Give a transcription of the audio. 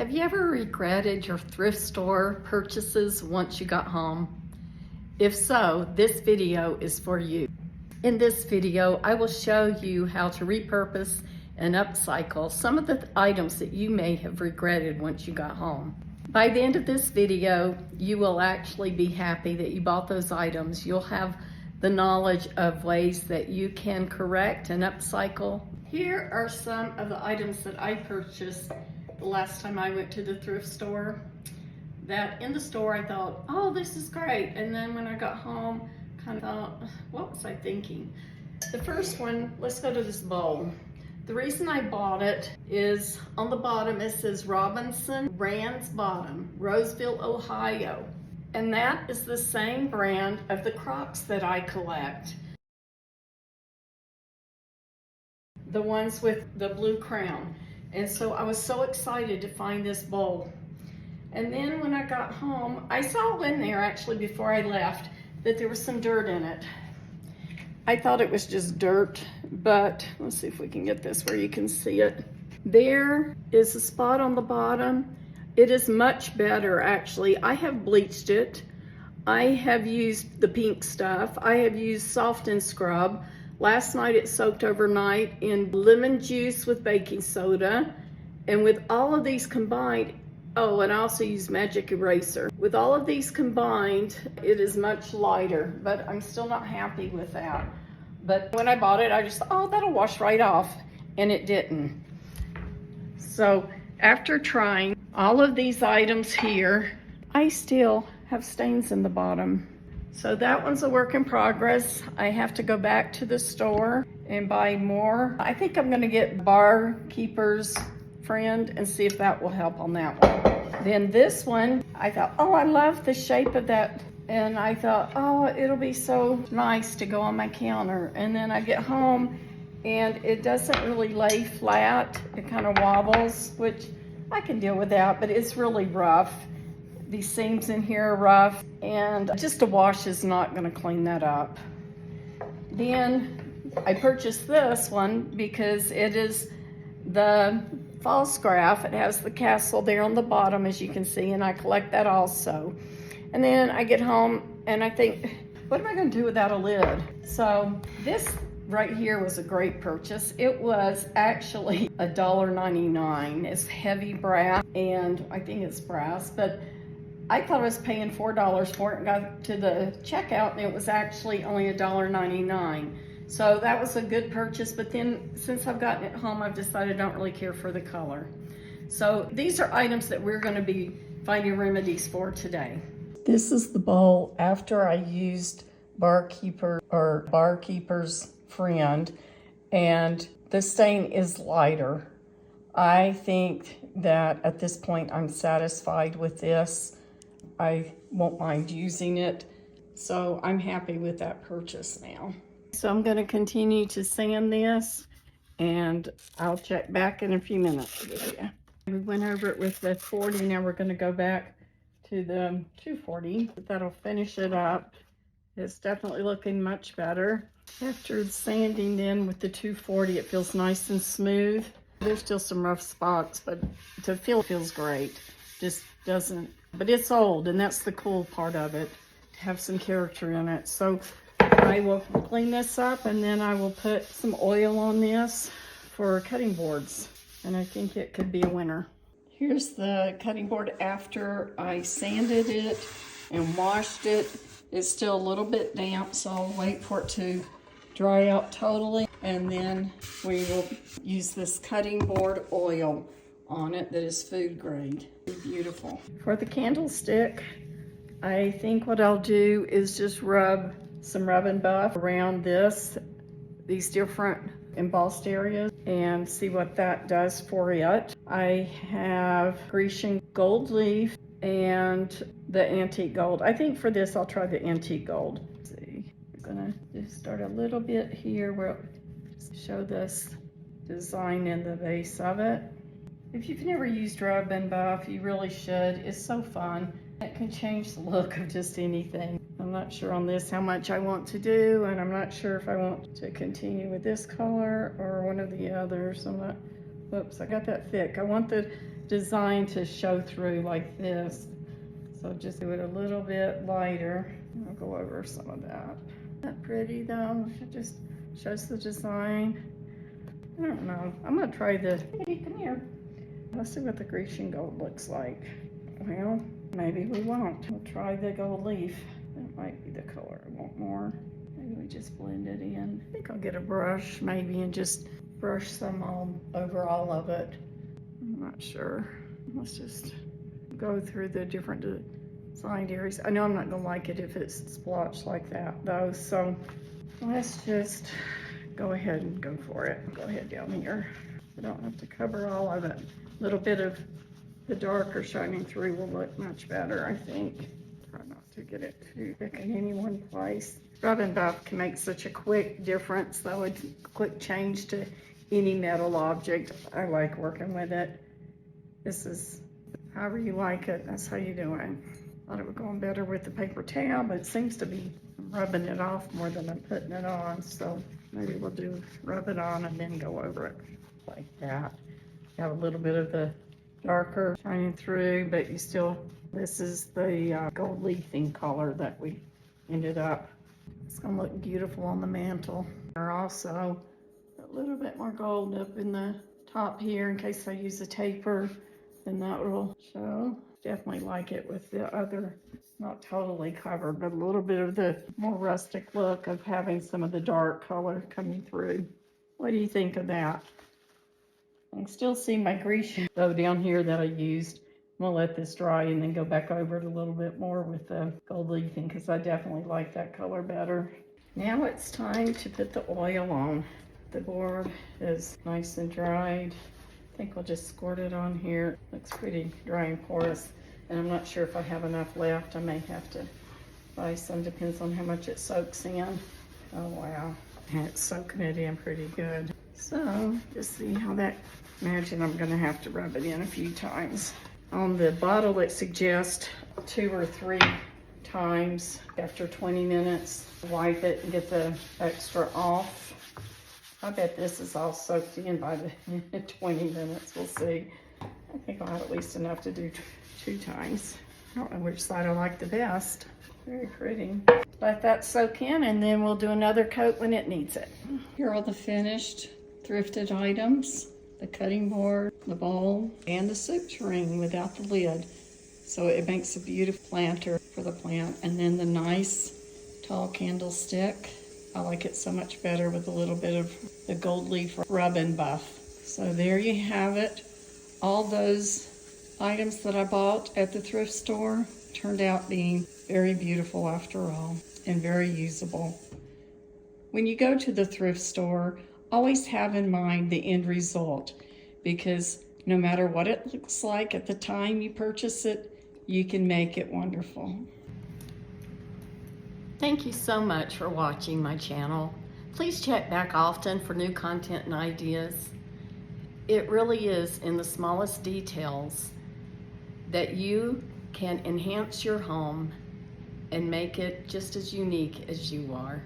Have you ever regretted your thrift store purchases once you got home? If so, this video is for you. In this video, I will show you how to repurpose and upcycle some of the items that you may have regretted once you got home. By the end of this video, you will actually be happy that you bought those items. You'll have the knowledge of ways that you can correct and upcycle. Here are some of the items that I purchased the last time I went to the thrift store. That in the store I thought, oh, this is great. And then when I got home, kind of thought, what was I thinking? The first one, let's go to this bowl. The reason I bought it is on the bottom it says Robinson Rand's Bottom, Roseville, Ohio. And that is the same brand of the Crocs that I collect. The ones with the blue crown. And so I was so excited to find this bowl. And then when I got home, I saw in there actually before I left that there was some dirt in it. I thought it was just dirt, but let's see if we can get this where you can see it. There is a spot on the bottom. It is much better actually. I have bleached it. I have used the pink stuff. I have used soft and scrub. Last night it soaked overnight in lemon juice with baking soda. And with all of these combined, oh, and I also use magic eraser. With all of these combined, it is much lighter, but I'm still not happy with that. But when I bought it, I just thought, oh, that'll wash right off, and it didn't. So after trying all of these items here, I still have stains in the bottom. So that one's a work in progress. I have to go back to the store and buy more. I think I'm gonna get Barkeeper's Friend and see if that will help on that one. Then this one, I thought, oh, I love the shape of that. And I thought, oh, it'll be so nice to go on my counter. And then I get home and it doesn't really lay flat. It kind of wobbles, which I can deal with that, but it's really rough. These seams in here are rough, and just a wash is not gonna clean that up. Then I purchased this one because it is the false graph. It has the castle there on the bottom, as you can see, and I collect that also. And then I get home and I think, what am I gonna do without a lid? So this right here was a great purchase. It was actually $1.99. It's heavy brass, and I think it's brass, but I thought I was paying $4 for it and got to the checkout and it was actually only $1.99. So that was a good purchase, but then since I've gotten it home, I've decided I don't really care for the color. So these are items that we're gonna be finding remedies for today. This is the bowl after I used Barkeeper's Friend, and the stain is lighter. I think that at this point I'm satisfied with this. I won't mind using it, so I'm happy with that purchase now. So I'm going to continue to sand this, and I'll check back in a few minutes with you. We went over it with the 40, now we're going to go back to the 240. That'll finish it up. It's definitely looking much better. After sanding then with the 240, it feels nice and smooth. There's still some rough spots, but to feel feels great. Just doesn't, but it's old, and that's the cool part of it, to have some character in it. So I will clean this up, and then I will put some oil on this for cutting boards, and I think it could be a winner. Here's the cutting board after I sanded it and washed it. It's still a little bit damp, so I'll wait for it to dry out totally, and then we will use this cutting board oil on it that is food grade. Beautiful. For the candlestick, I think what I'll do is just rub some rub and buff around these different embossed areas, and see what that does for it. I have Grecian gold leaf and the antique gold. I think for this I'll try the antique gold. Let's see, I'm gonna just start a little bit here where just show this design in the base of it. If you've never used rub and buff, you really should. It's so fun. It can change the look of just anything. I'm not sure on this how much I want to do, and I'm not sure if I want to continue with this color or one of the others. I'm not, whoops, I got that thick. I want the designed to show through like this. So just do it a little bit lighter. I'll go over some of that. Isn't that pretty though? It just shows the design. I don't know. I'm gonna try the, hey, come here. Let's see what the Grecian gold looks like. Well, maybe we won't. We'll try the gold leaf. That might be the color I want more. Maybe we just blend it in. I think I'll get a brush maybe and just brush some over all of it. I'm not sure. Let's just go through the different designed areas. I know I'm not gonna like it if it's splotched like that though, so let's just go ahead and go for it. Go ahead down here. I don't have to cover all of it. A little bit of the darker shining through will look much better, I think. Try not to get it too thick in any one place. Rub and buff can make such a quick difference, though. It's a quick change to any metal object. I like working with it. This is however you like it, that's how you do it. Thought it would go on better with the paper towel, but it seems to be rubbing it off more than I'm putting it on. So maybe we'll do rub it on and then go over it like that. Have a little bit of the darker shining through, but you still, this is the gold leafing color that we ended up. It's gonna look beautiful on the mantle. There also a little bit more gold up in the top here in case I use a taper, then that will show. Definitely like it with the other, not totally covered, but a little bit of the more rustic look of having some of the dark color coming through. What do you think of that? I can still see my Grecian though down here that I used. I'm gonna let this dry and then go back over it a little bit more with the gold leafing because I definitely like that color better. Now it's time to put the oil on. The board is nice and dried. I think we'll just squirt it on here. Looks pretty dry and porous. And I'm not sure if I have enough left. I may have to buy some, depends on how much it soaks in. Oh wow, and it's soaking it in pretty good. So just see how that, imagine I'm gonna have to rub it in a few times. On the bottle it suggests 2 or 3 times after 20 minutes. Wipe it and get the extra off. I bet this is all soaked in by the 20 minutes, we'll see. I think I'll have at least enough to do 2 times. I don't know which side I like the best. Very pretty. Let that soak in and then we'll do another coat when it needs it. Here are the finished thrifted items. The cutting board, the bowl, and the soup tureen without the lid. So it makes a beautiful planter for the plant. And then the nice tall candlestick. I like it so much better with a little bit of the gold leaf rub and buff. So there you have it. All those items that I bought at the thrift store turned out being very beautiful after all and very usable. When you go to the thrift store, always have in mind the end result, because no matter what it looks like at the time you purchase it, you can make it wonderful. Thank you so much for watching my channel. Please check back often for new content and ideas. It really is in the smallest details that you can enhance your home and make it just as unique as you are.